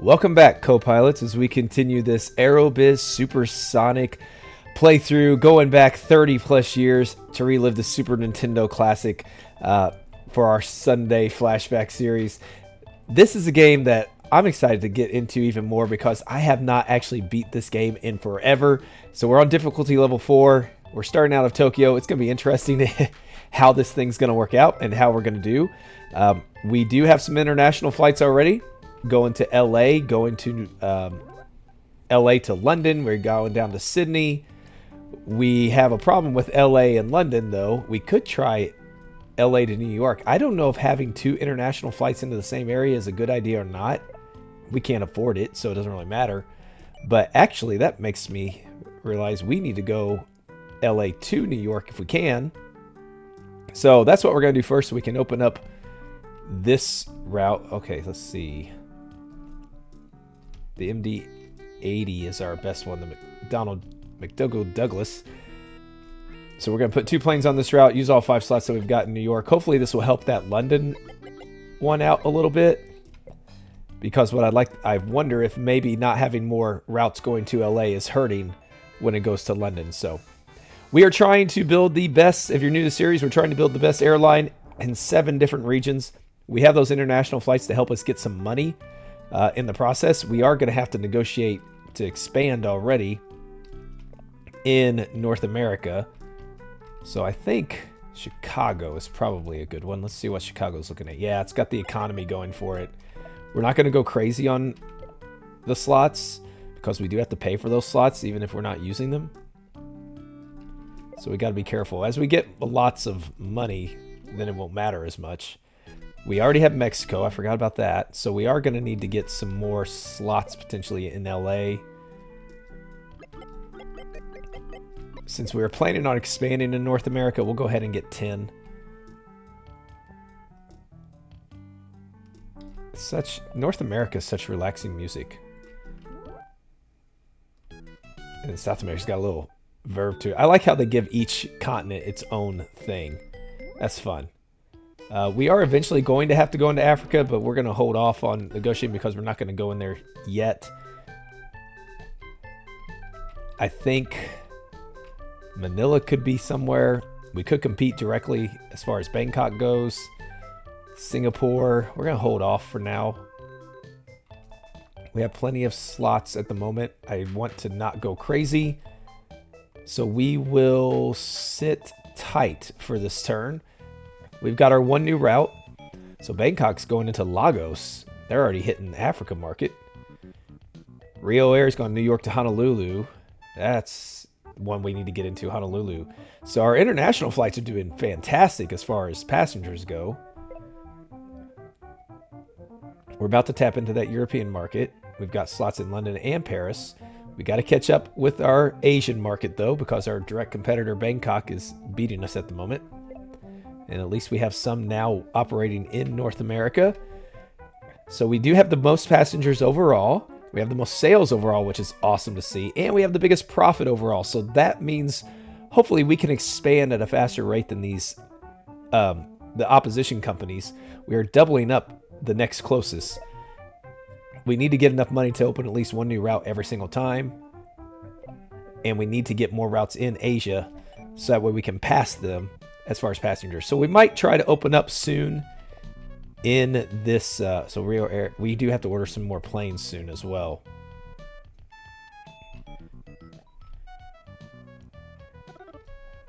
Welcome back, co-pilots, as we continue this Aerobiz Supersonic playthrough, going back 30 plus years to relive the Super Nintendo classic for our Sunday flashback series. This is a game that I'm excited to get into even more because I have not actually beat this game in forever. So we're on difficulty level 4. We're starting out of Tokyo. It's going to be interesting how this thing's going to work out and how we're going to do. We do have some international flights already. Going to LA, going to LA to London. We're going down to Sydney. We have a problem with LA and London, though. We could try LA to New York. I don't know if having 2 international flights into the same area is a good idea or not. We can't afford it, so it doesn't really matter. But actually, that makes me realize we need to go LA to New York if we can. So that's what we're going to do first, so we can open up this route. Okay, let's see. The MD-80 is our best one, the McDougall Douglas. So we're going to put 2 planes on this route, use all 5 slots that we've got in New York. Hopefully this will help that London one out a little bit. Because what I wonder if maybe not having more routes going to LA is hurting when it goes to London. So we are trying to build the best, if you're new to the series, we're trying to build the best airline in 7 different regions. We have those international flights to help us get some money in the process. We are going to have to negotiate to expand already in North America. So I think Chicago is probably a good one. Let's see what Chicago's looking at. Yeah, it's got the economy going for it. We're not going to go crazy on the slots because we do have to pay for those slots even if we're not using them. So we got to be careful. As we get lots of money, then it won't matter as much. We already have Mexico. I forgot about that. So we are going to need to get some more slots potentially in LA. Since we were planning on expanding in North America, we'll go ahead and get 10. North America is such relaxing music. And South America's got a little verb to it. I like how they give each continent its own thing. That's fun. We are eventually going to have to go into Africa, but we're going to hold off on negotiating because we're not going to go in there yet. I think Manila could be somewhere. We could compete directly as far as Bangkok goes. Singapore, we're going to hold off for now. We have plenty of slots at the moment. I want to not go crazy. So we will sit tight for this turn. We've got our 1 new route. So Bangkok's going into Lagos. They're already hitting the Africa market. Rio Air is going New York to Honolulu. That's one we need to get into, Honolulu. So our international flights are doing fantastic as far as passengers go. We're about to tap into that European market. We've got slots in London and Paris. We got to catch up with our Asian market, though, because our direct competitor, Bangkok, is beating us at the moment. And at least we have some now operating in North America. So we do have the most passengers overall. We have the most sales overall, which is awesome to see. And we have the biggest profit overall. So that means hopefully we can expand at a faster rate than these, the opposition companies. We are doubling up the next closest. We need to get enough money to open at least 1 new route every single time. And we need to get more routes in Asia so that way we can pass them as far as passengers. So we might try to open up soon in this. So Rio Air, we do have to order some more planes soon as well.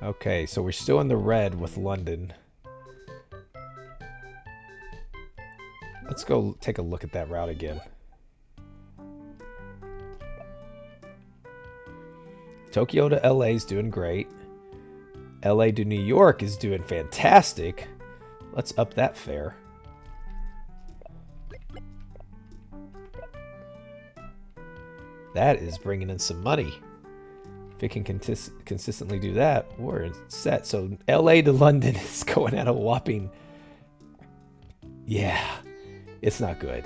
Okay, so we're still in the red with London. Let's go take a look at that route again. Tokyo to LA is doing great. LA to New York is doing fantastic. Let's up that fare. That is bringing in some money. If it can consistently do that, we're set. So LA to London is going at a whopping... Yeah, it's not good.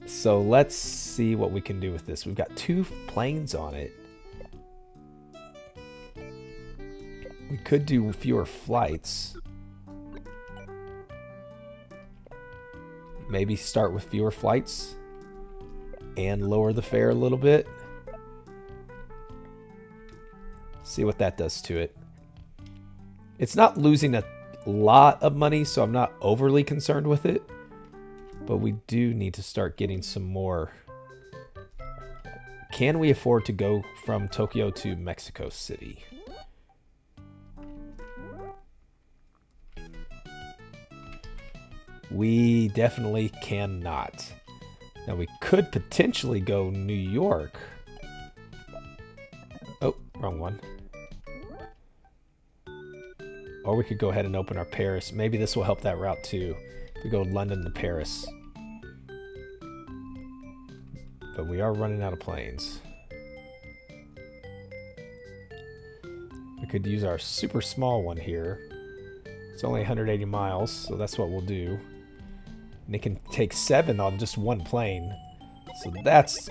So let's see what we can do with this. We've got 2 planes on it. We could do fewer flights. Maybe start with fewer flights and lower the fare a little bit. See what that does to it. It's not losing a lot of money, so I'm not overly concerned with it. But we do need to start getting some more. Can we afford to go from Tokyo to Mexico City? We definitely cannot. Now we could potentially go New York. Oh, wrong one. Or we could go ahead and open our Paris. Maybe this will help that route too. We go London to Paris. But we are running out of planes. We could use our super small one here. It's only 180 miles, so that's what we'll do. And it can take 7 on just one plane. So that's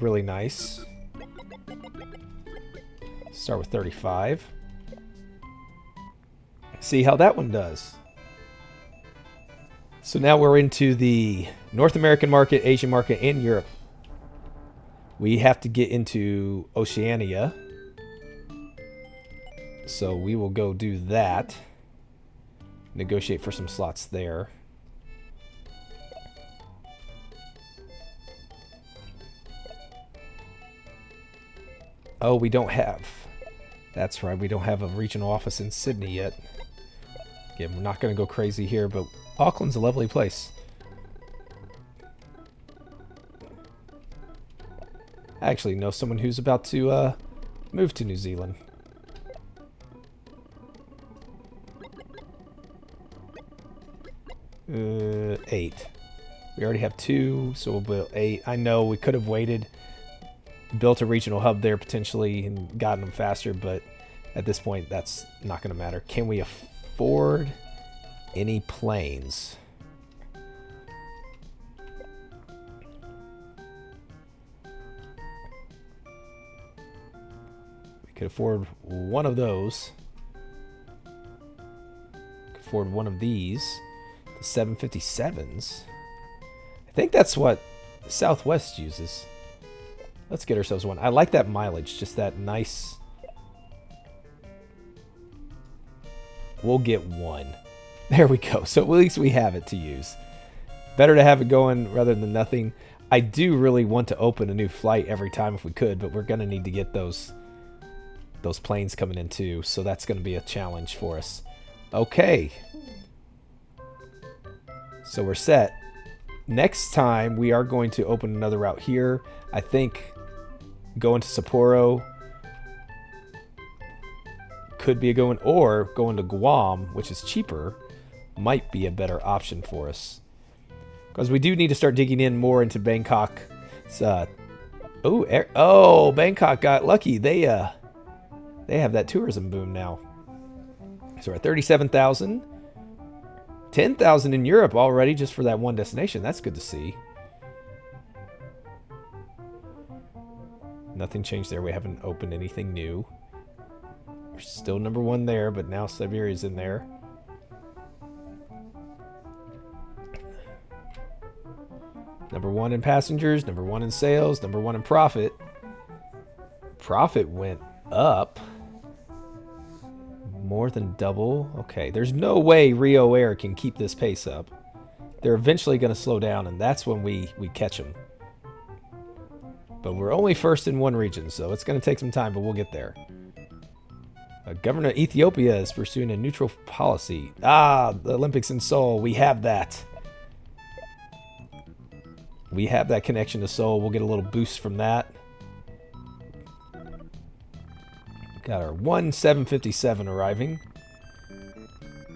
really nice. Start with 35. See how that one does. So now we're into the North American market, Asian market, and Europe. We have to get into Oceania. So we will go do that. Negotiate for some slots there. Oh, we don't have. That's right, we don't have a regional office in Sydney yet. Again, we're not going to go crazy here, but Auckland's a lovely place. I actually know someone who's about to move to New Zealand. Eight. We already have 2, so we'll build 8. I know we could have waited, built a regional hub there potentially, and gotten them faster, but at this point, that's not going to matter. Can we afford any planes? We could afford one of those. Could afford one of these. The 757s. I think that's what Southwest uses. Let's get ourselves one. I like that mileage, just that nice. We'll get one. There we go. So at least we have it to use. Better to have it going rather than nothing. I do really want to open a new flight every time if we could, but we're going to need to get those planes coming in too. So that's going to be a challenge for us. Okay. So we're set. Next time we are going to open another route here. I think going to Sapporo could be a going, or going to Guam, which is cheaper, might be a better option for us. Because we do need to start digging in more into Bangkok. It's, Bangkok got lucky. They have that tourism boom now. So we're at 37,000. 10,000 in Europe already just for that one destination. That's good to see. Nothing changed there. We haven't opened anything new. We're still number 1 there, but now Siberia's in there. Number 1 in passengers, number 1 in sales, number 1 in profit. Profit went up. More than double. Okay, there's no way Rio Air can keep this pace up. They're eventually going to slow down, and that's when we catch them. But we're only first in one region, so it's going to take some time, but we'll get there. Governor of Ethiopia is pursuing a neutral policy. Ah, the Olympics in Seoul. We have that. We have that connection to Seoul. We'll get a little boost from that. Got our 757 arriving.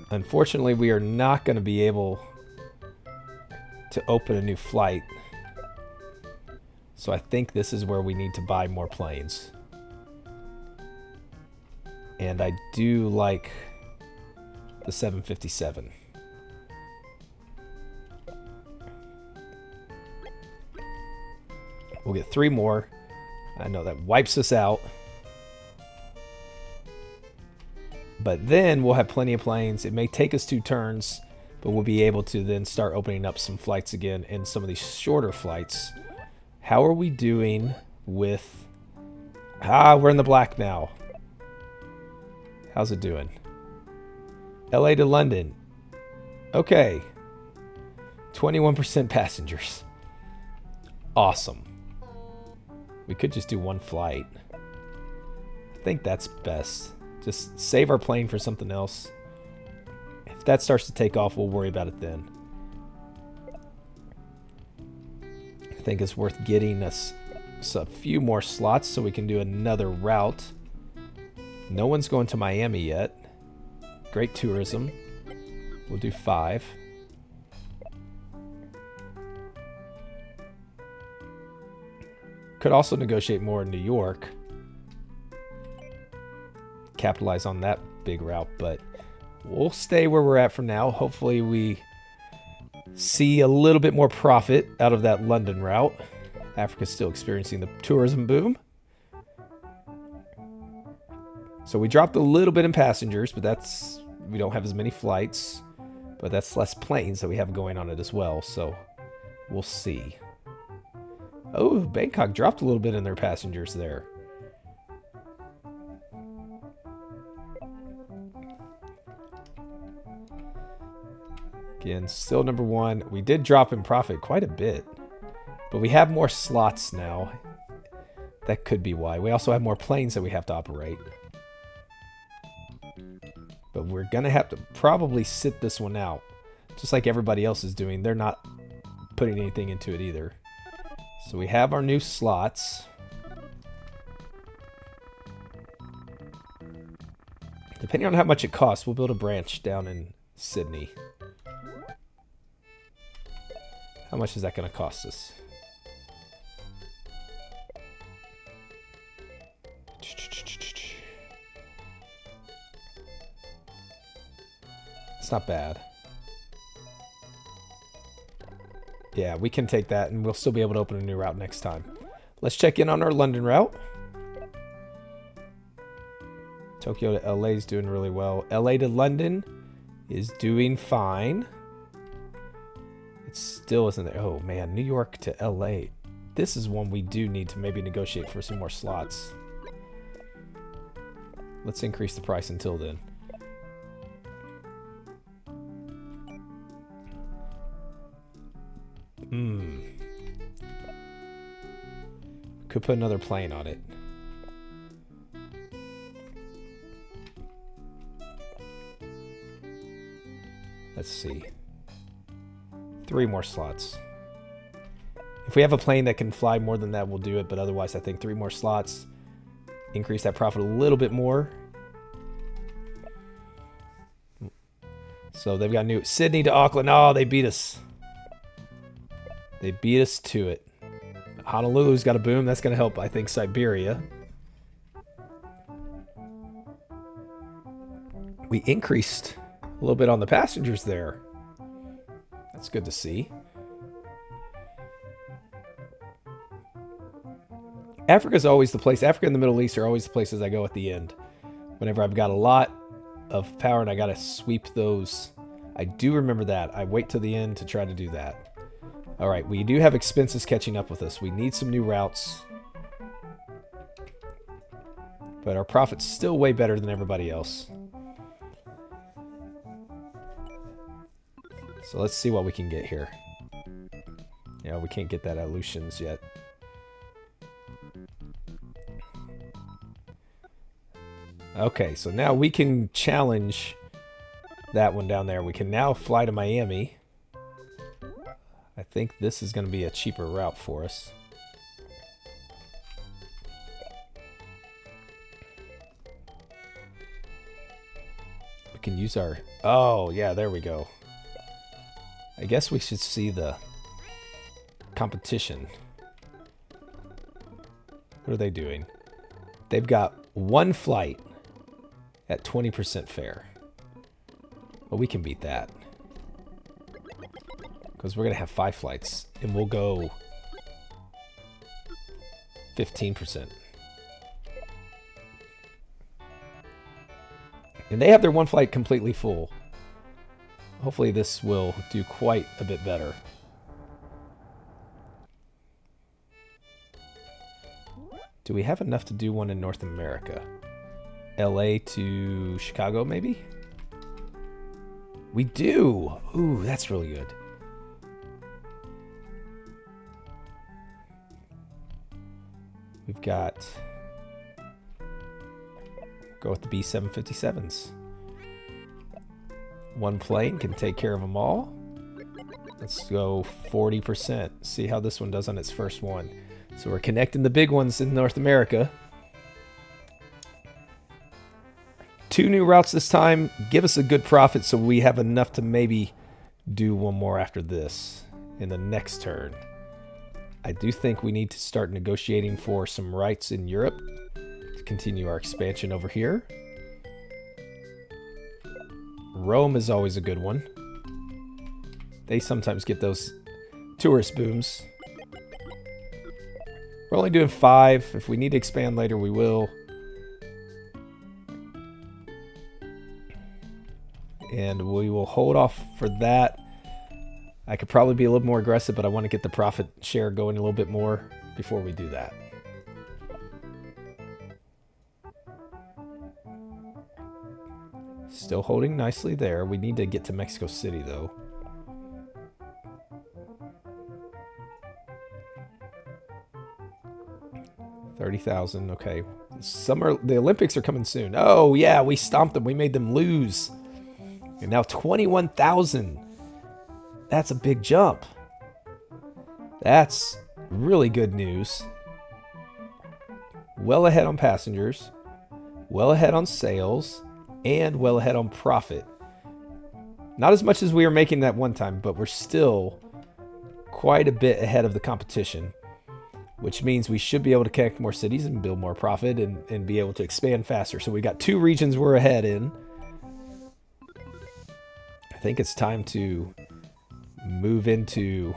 Unfortunately, we are not going to be able to open a new flight. So I think this is where we need to buy more planes. And I do like the 757. We'll get 3 more. I know that wipes us out. But then we'll have plenty of planes. It may take us 2 turns, but we'll be able to then start opening up some flights again and some of these shorter flights. How are we doing with... Ah, we're in the black now. How's it doing? LA to London. Okay. 21% passengers. Awesome. We could just do one flight. I think that's best. Just save our plane for something else. If that starts to take off, we'll worry about it then. I think it's worth getting us a few more slots so we can do another route. No one's going to Miami yet. Great tourism. We'll do 5. Could also negotiate more in New York. Capitalize on that big route, but we'll stay where we're at for now. Hopefully we see a little bit more profit out of that London route. Africa's still experiencing the tourism boom. So we dropped a little bit in passengers, but we don't have as many flights, but that's less planes that we have going on it as well. So we'll see. Oh, Bangkok dropped a little bit in their passengers there. Again, still number 1. We did drop in profit quite a bit, but we have more slots now. That could be why. We also have more planes that we have to operate. But we're going to have to probably sit this one out. Just like everybody else is doing. They're not putting anything into it either. So we have our new slots. Depending on how much it costs, we'll build a branch down in Sydney. How much is that going to cost us? It's not bad. Yeah, we can take that and we'll still be able to open a new route next time. Let's check in on our London route. Tokyo to LA is doing really well. LA to London is doing fine. It still isn't there. Oh man, New York to LA. This is one we do need to maybe negotiate for some more slots. Let's increase the price until then. Could put another plane on it. Let's see. 3 more slots. If we have a plane that can fly more than that, we'll do it. But otherwise, I think 3 more slots. Increase that profit a little bit more. So they've got new Sydney to Auckland. Oh, they beat us. They beat us to it. Honolulu's got a boom. That's going to help, I think, Siberia. We increased a little bit on the passengers there. That's good to see. Africa's always the place. Africa and the Middle East are always the places I go at the end. Whenever I've got a lot of power and I got to sweep those. I do remember that. I wait till the end to try to do that. All right, we do have expenses catching up with us. We need some new routes. But our profit's still way better than everybody else. So let's see what we can get here. Yeah, we can't get that Aleutians yet. Okay, so now we can challenge that one down there. We can now fly to Miami. I think this is going to be a cheaper route for us. We can use our... Oh, yeah, there we go. I guess we should see the competition. What are they doing? They've got 1 flight at 20% fare. Well, we can beat that. Because we're going to have 5 flights. And we'll go 15%. And they have their 1 flight completely full. Hopefully this will do quite a bit better. Do we have enough to do one in North America? LA to Chicago, maybe? We do! Ooh, that's really good. We've got... Go with the B757s. One plane can take care of them all. Let's go 40%. See how this one does on its first one. So we're connecting the big ones in North America. 2 new routes this time. Give us a good profit so we have enough to maybe do one more after this in the next turn. I do think we need to start negotiating for some rights in Europe to continue our expansion over here. Rome is always a good one. They sometimes get those tourist booms. We're only doing 5. If we need to expand later, we will. And we will hold off for that. I could probably be a little more aggressive, but I want to get the profit share going a little bit more before we do that. Still holding nicely there. We need to get to Mexico City, though. $30,000. Okay. The Olympics are coming soon. Oh, yeah, we stomped them. We made them lose. And now 21,000. That's a big jump. That's really good news. Well ahead on passengers, well ahead on sales, and well ahead on profit. Not as much as we were making that one time, but we're still quite a bit ahead of the competition, which means we should be able to connect more cities and build more profit and be able to expand faster. So we got 2 regions we're ahead in. I think it's time to move into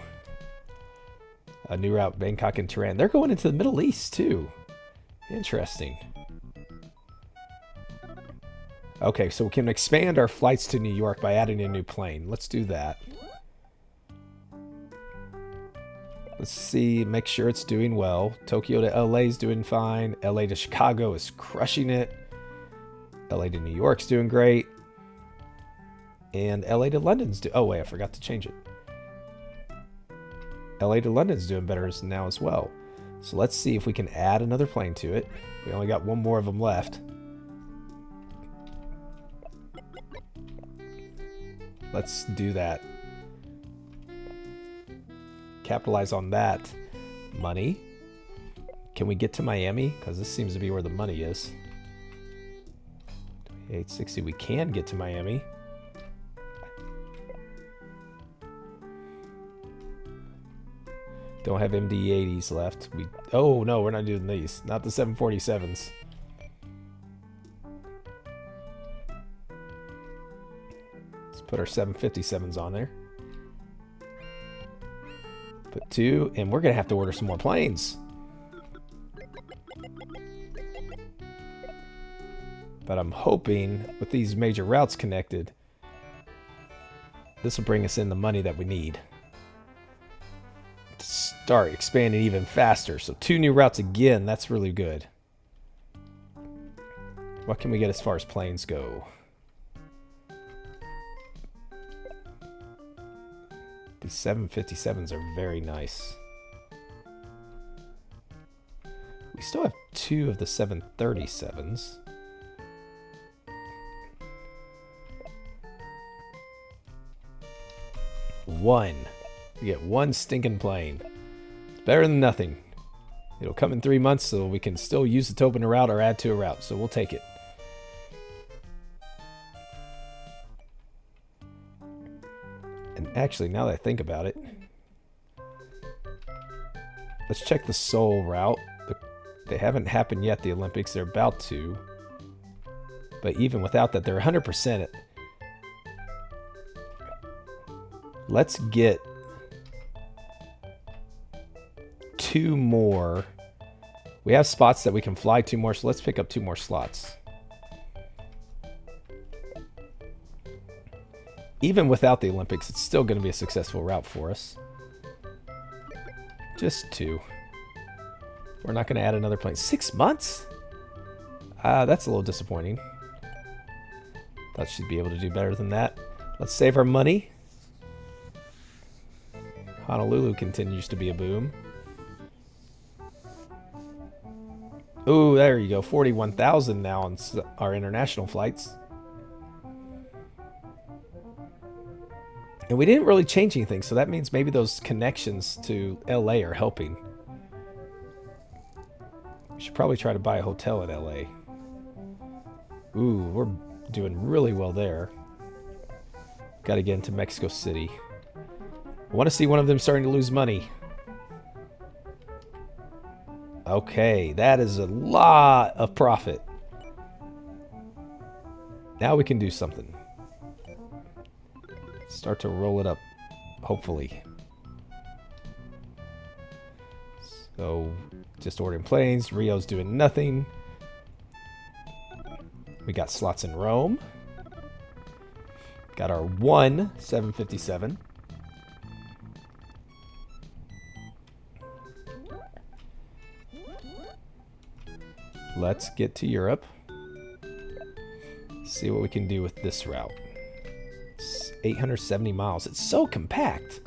a new route, Bangkok and Tehran. They're going into the Middle East too. Interesting. Okay, so we can expand our flights to New York by adding a new plane. Let's do that. Let's see, make sure it's doing well. Tokyo to LA is doing fine. LA to Chicago is crushing it. LA to New York's doing great. And LA to London's oh wait, I forgot to change it. LA to London's doing better now as well. So let's see if we can add another plane to it. We only got 1 more of them left. Let's do that. Capitalize on that money. Can we get to Miami? Because this seems to be where the money is. 2860. We can get to Miami. Don't have MD-80s left. Oh no, we're not doing these. Not the 747s. Let's put our 757s on there. Put 2, and we're gonna have to order some more planes. But I'm hoping with these major routes connected, this will bring us in the money that we need to start expanding even faster. So 2 new routes again. That's really good. What can we get as far as planes go? These 757s are very nice. We still have 2 of the 737s. One. We get 1 stinking plane. It's better than nothing. It'll come in 3 months, so we can still use it to open a route or add to a route. So we'll take it. And actually, now that I think about it, let's check the Seoul route. They haven't happened yet, the Olympics. They're about to. But even without that, they're 100% it. Let's get 2 more. We have spots that we can fly 2 more, so let's pick up 2 more slots. Even without the Olympics, it's still going to be a successful route for us. Just 2. We're not going to add another plane. 6 months? That's a little disappointing. Thought she'd be able to do better than that. Let's save our money. Honolulu continues to be a boom. Ooh, there you go. 41,000 now on our international flights. And we didn't really change anything, so that means maybe those connections to LA are helping. We should probably try to buy a hotel in LA. Ooh, we're doing really well there. Got to get into Mexico City. I want to see one of them starting to lose money. Okay, that is a lot of profit. Now we can do something. Start to roll it up, hopefully. So, just ordering planes. Rio's doing nothing. We got slots in Rome. Got our 757. Let's get to Europe. See what we can do with this route. It's 870 miles. It's so compact.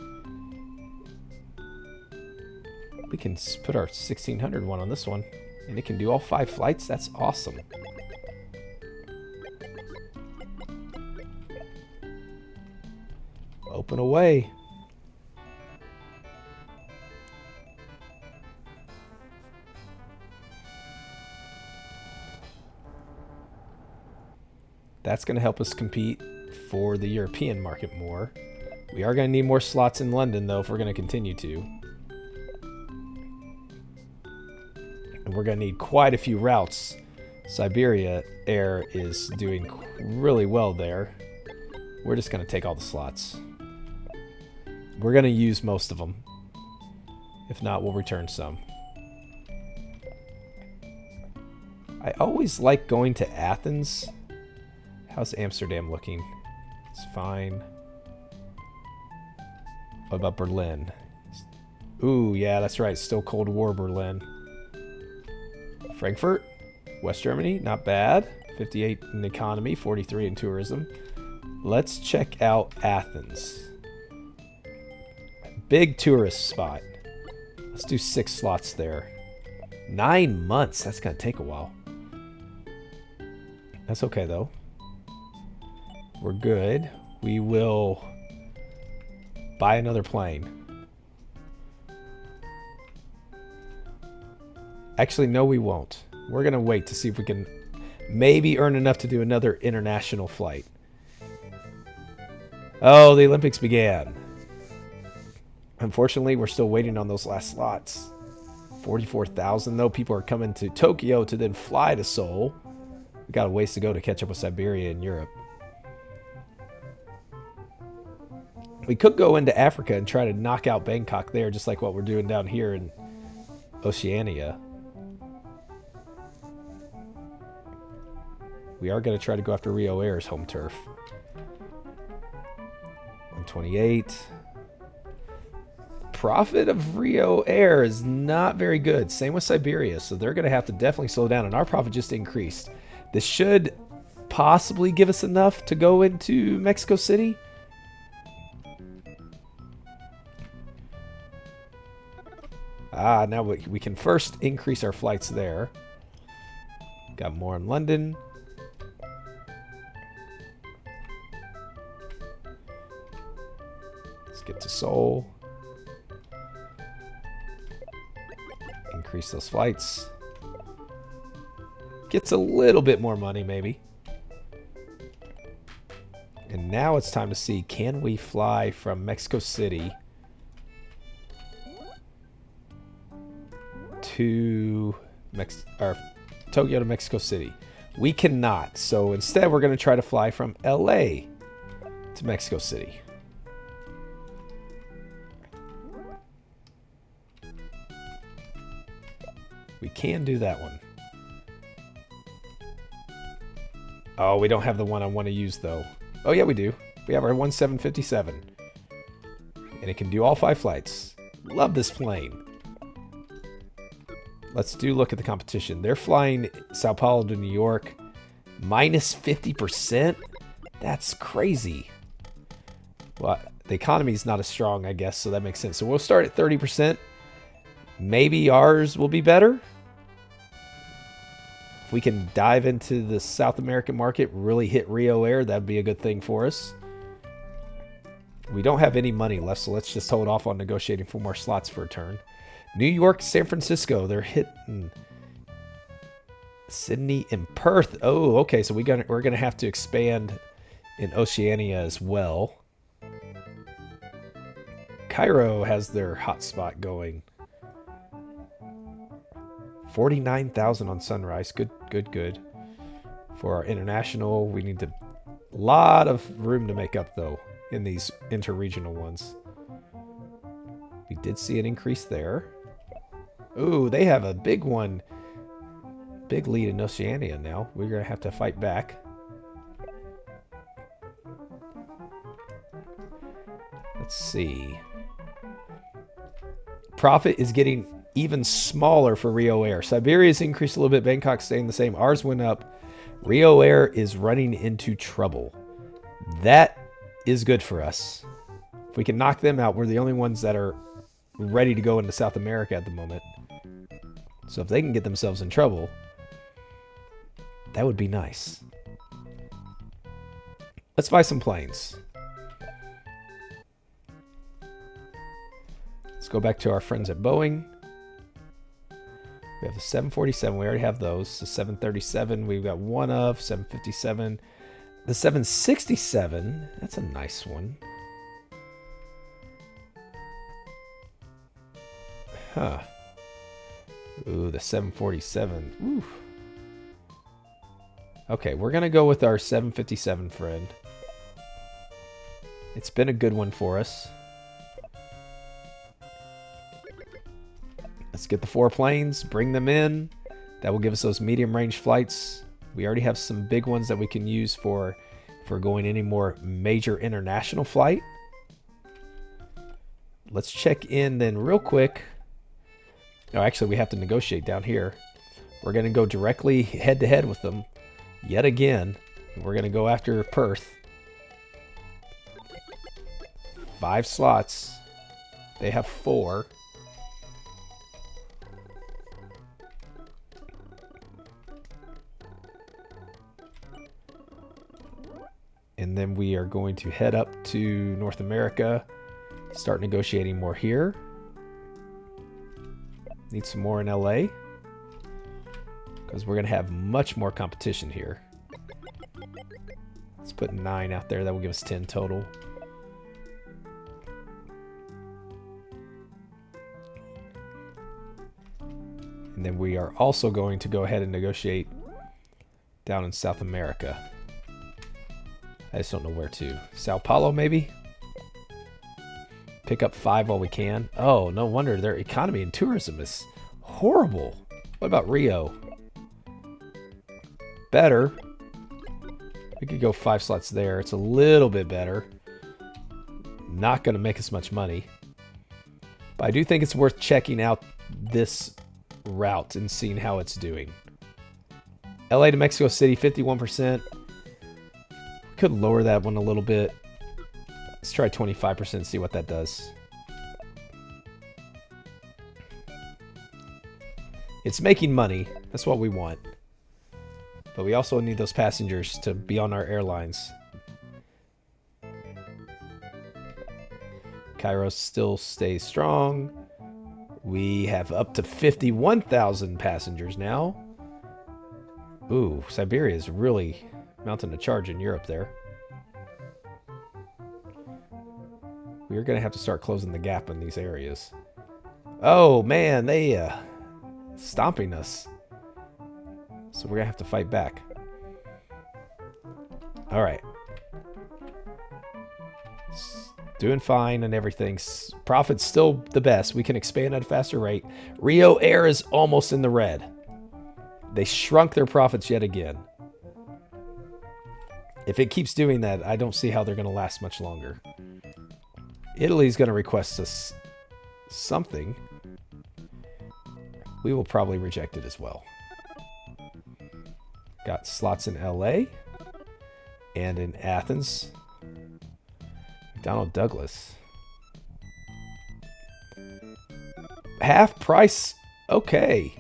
We can put our 1600 one on this one, and it can do all 5 flights. That's awesome. Open away. That's going to help us compete for the European market more. We are going to need more slots in London, though, if we're going to continue to. And we're going to need quite a few routes. Siberia Air is doing really well there. We're just going to take all the slots. We're going to use most of them. If not, we'll return some. I always like going to Athens. How's Amsterdam looking? It's fine. What about Berlin? Ooh, yeah, that's right. Still Cold War Berlin. Frankfurt, West Germany, not bad. 58 in economy, 43 in tourism. Let's check out Athens. Big tourist spot. Let's do 6 slots there. 9 months. That's going to take a while. That's okay, though. We're good. We will buy another plane. Actually, no, we won't. We're going to wait to see if we can maybe earn enough to do another international flight. Oh, the Olympics began. Unfortunately, we're still waiting on those last slots. 44,000, though. People are coming to Tokyo to then fly to Seoul. We got a ways to go to catch up with Siberia and Europe. We could go into Africa and try to knock out Bangkok there, just like what we're doing down here in Oceania. We are going to try to go after Rio Air's home turf. 128. Profit of Rio Air is not very good. Same with Siberia, so they're going to have to definitely slow down, and our profit just increased. This should possibly give us enough to go into Mexico City. Now we can first increase our flights there. Got more in London. Let's get to Seoul. Increase those flights. Gets a little bit more money, maybe. And now it's time to see, can we fly from Mexico City to Tokyo to Mexico City? We cannot. So instead, we're going to try to fly from LA to Mexico City. We can do that one. Oh, we don't have the one I want to use, though. Oh, yeah, we do. We have our 757. And it can do all 5 flights. Love this plane. let's look at the competition. They're flying Sao Paulo to New York. Minus 50%? That's crazy. Well, the economy is not as strong, I guess, so that makes sense. So we'll start at 30%. Maybe ours will be better. If we can dive into the South American market, really hit Rio Air, that'd be a good thing for us. We don't have any money left, so let's just hold off on negotiating for more slots for a turn. New York, San Francisco, they're hitting Sydney and Perth. Oh, okay, so we're gonna have to expand in Oceania as well. Cairo has their hotspot going. 49,000 on Sunrise. Good. For our international, we need a lot of room to make up, though, in these interregional ones. We did see an increase there. Ooh, they have a big one. Big lead in Oceania now. We're going to have to fight back. Let's see. Profit is getting even smaller for Rio Air. Siberia's increased a little bit. Bangkok's staying the same. Ours went up. Rio Air is running into trouble. That is good for us. If we can knock them out, we're the only ones that are ready to go into South America at the moment. So if they can get themselves in trouble, that would be nice. Let's buy some planes. Let's go back to our friends at Boeing. We have the 747. We already have those. The 737, we've got one of. 757. The 767, that's a nice one. Huh. Ooh, the 747. Ooh. Okay, we're going to go with our 757 friend. It's been a good one for us. Let's get the 4 planes, bring them in. That will give us those medium range flights. We already have some big ones that we can use for going any more major international flight. Let's check in then real quick. Oh, actually, we have to negotiate down here. We're going to go directly head to head with them yet again. We're going to go after Perth. 5 slots. They have 4. And then we are going to head up to North America, start negotiating more here. Need some more in LA, because we're going to have much more competition here. Let's put 9 out there. That will give us 10 total. And then we are also going to go ahead and negotiate down in South America. I just don't know where to. Sao Paulo, maybe? Pick up 5 while we can. Oh, no wonder their economy and tourism is horrible. What about Rio? Better. We could go 5 slots there. It's a little bit better. Not going to make us much money. But I do think it's worth checking out this route and seeing how it's doing. LA to Mexico City, 51%. Could lower that one a little bit. Let's try 25% and see what that does. It's making money. That's what we want. But we also need those passengers to be on our airlines. Cairo still stays strong. We have up to 51,000 passengers now. Ooh, Siberia is really mounting a charge in Europe there. We are going to have to start closing the gap in these areas. Oh, man, they stomping us. So we're going to have to fight back. All right. Doing fine and everything. Profit's still the best. We can expand at a faster rate. Rio Air is almost in the red. They shrunk their profits yet again. If it keeps doing that, I don't see how they're going to last much longer. Italy's going to request us something. we will probably reject it as well. Got slots in LA and in Athens. McDonnell Douglas. Half price. Okay.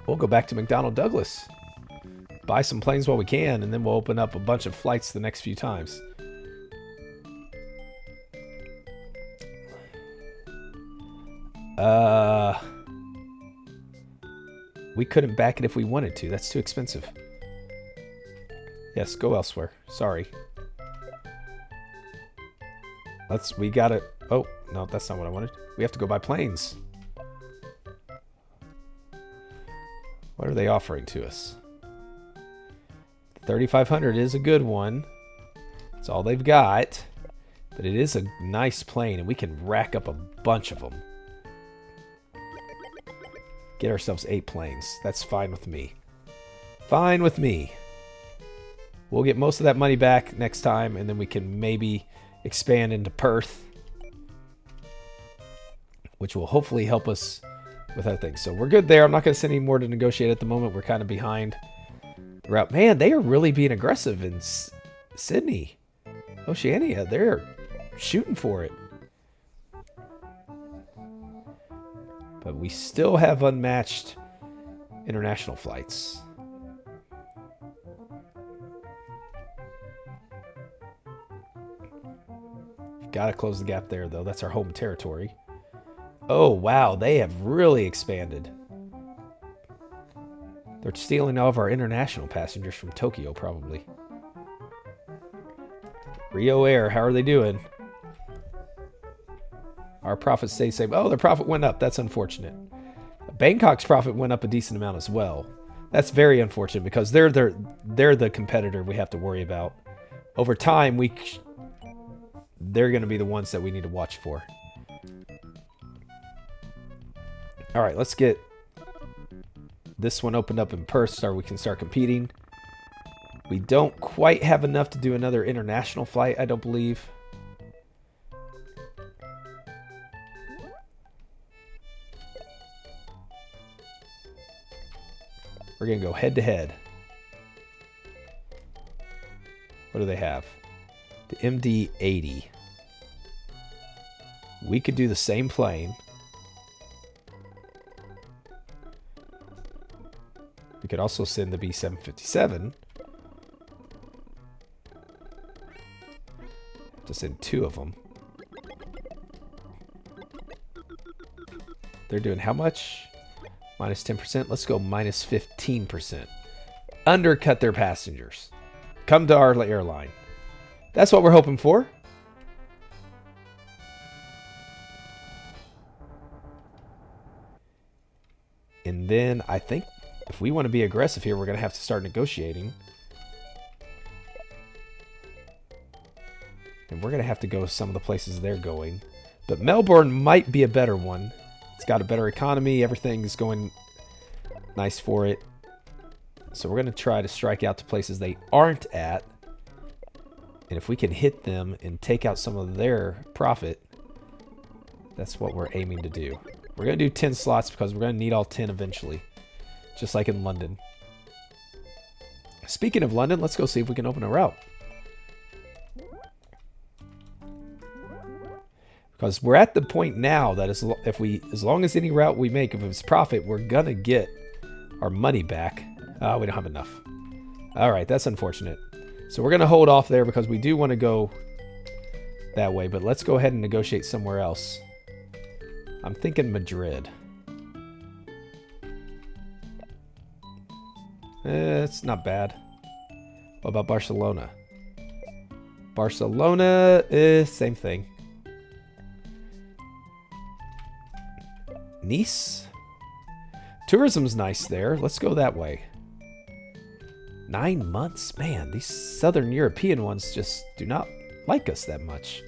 We'll go back to McDonnell Douglas. Buy some planes while we can, and then we'll open up a bunch of flights the next few times. We couldn't back it if we wanted to. That's too expensive. Yes, go elsewhere. Sorry. We got it. Oh, no, that's not what I wanted. We have to go buy planes. What are they offering to us? 3,500 is a good one. It's all they've got. But it is a nice plane, and we can rack up a bunch of them. Get ourselves 8 planes. That's fine with me. Fine with me. We'll get most of that money back next time, and then we can maybe expand into Perth, which will hopefully help us with other things. So we're good there. I'm not going to send any more to negotiate at the moment. We're kind of behind the route. Man, they are really being aggressive in Sydney. Oceania, they're shooting for it. But we still have unmatched international flights. Got to close the gap there, though. That's our home territory. Oh, wow. They have really expanded. They're stealing all of our international passengers from Tokyo, probably. Rio Air, how are they doing? Our profits stay the same. Oh, their profit went up. That's unfortunate. Bangkok's profit went up a decent amount as well. That's very unfortunate because they're the competitor we have to worry about. Over time, they're going to be the ones that we need to watch for. All right, let's get this one opened up in Perth so we can start competing. We don't quite have enough to do another international flight, I don't believe. We're going to go head-to-head. What do they have? The MD-80. We could do the same plane. We could also send the B-757. To send 2 of them. They're doing how much? Minus 10%. Let's go minus 15%. Undercut their passengers. Come to our airline. That's what we're hoping for. And then I think if we want to be aggressive here, we're going to have to start negotiating. And we're going to have to go some of the places they're going. But Melbourne might be a better one. It's got a better economy. Everything's going nice for it. So we're going to try to strike out to places they aren't at. And if we can hit them and take out some of their profit, that's what we're aiming to do. We're going to do 10 slots because we're going to need all 10 eventually. Just like in London. Speaking of London, let's go see if we can open a route. Because we're at the point now that as long as any route we make, if it's profit, we're going to get our money back. We don't have enough. All right, that's unfortunate. So we're going to hold off there because we do want to go that way. But let's go ahead and negotiate somewhere else. I'm thinking Madrid. It's not bad. What about Barcelona? Barcelona is same thing. Nice. Tourism's nice there. Let's go that way. 9 months? Man, these Southern European ones just do not like us that much.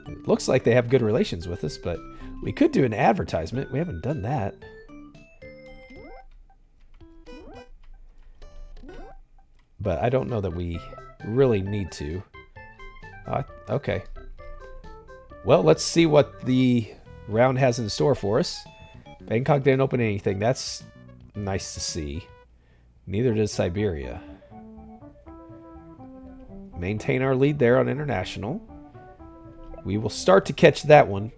It looks like they have good relations with us, but we could do an advertisement. We haven't done that. But I don't know that we really need to. Okay. Well, let's see what the round has in store for us. Bangkok didn't open anything. That's nice to see. Neither did Siberia. Maintain our lead there on international. We will start to catch that one.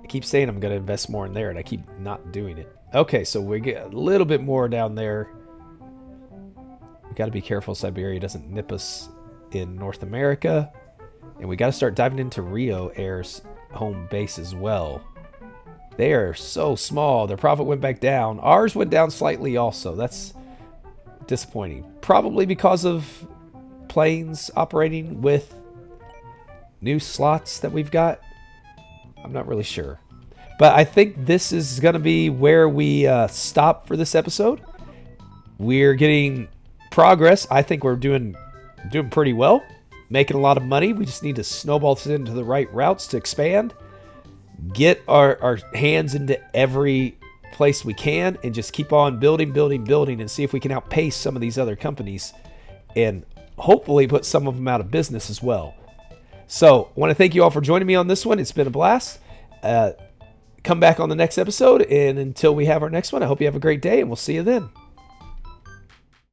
I keep saying I'm going to invest more in there, and I keep not doing it. Okay, so we get a little bit more down there. We got to be careful Siberia doesn't nip us in North America. And we got to start diving into Rio Air's home base as well. They are so small. Their profit went back down. Ours went down slightly also. That's disappointing. Probably because of planes operating with new slots that we've got. I'm not really sure. But I think this is going to be where we stop for this episode. We're getting progress. I think we're doing pretty well. Making a lot of money. We just need to snowball this into the right routes to expand. Get our hands into every place we can and just keep on building and see if we can outpace some of these other companies and hopefully put some of them out of business as well. So I want to thank you all for joining me on this one. It's been a blast. Come back on the next episode, and until we have our next one, I hope you have a great day, and we'll see you then.